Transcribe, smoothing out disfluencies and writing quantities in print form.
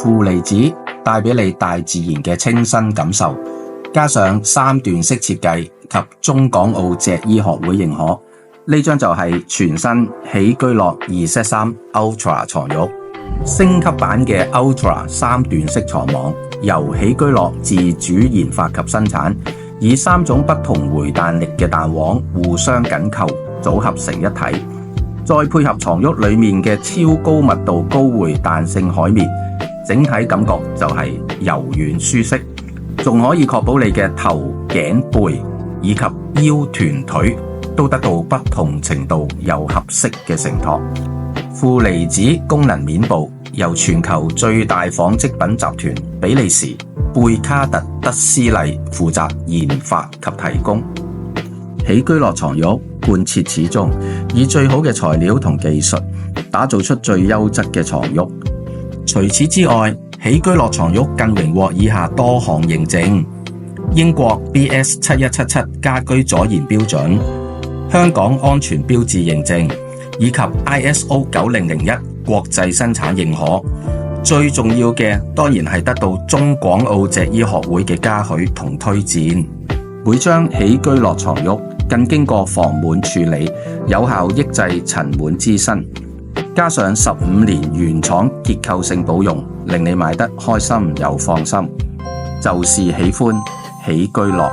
負離子帶俾你大自然嘅清新感受，加上3段式設計及中港澳脊醫學會認可，呢張就係全新喜居樂 2Z3 Ultra 床褥，升級版嘅 Ultra 3段式床網，由喜居樂自主研發及生產，以3種不同回彈力嘅彈簧互相緊扣組合成一體，再配合床褥裏面嘅超高密度高回彈性海綿，整體感覺就係柔軟舒適，仲可以確保你嘅頭頸背以及腰臀腿都得到不同程度又合適嘅承托。負離子功能面部由全球最大紡織品集團比利時貝卡特德斯麗負責研發及提供。喜居樂床褥貫徹始終，以最好嘅材料同技術打造出最優質嘅床褥。除此之外，喜居樂床褥更榮獲以下多項認證：英國 BS7177 家居阻燃標準、香港安全標誌認證以及 ISO 9001國際生產認可。最重要嘅當然係得到中港澳脊醫學會嘅嘉許同推薦。每張喜居樂床褥更經過防蟎處理，有效抑制塵蟎滋生，加上15年原廠結構性保用，令你買得開心又放心。就是喜歡喜居樂。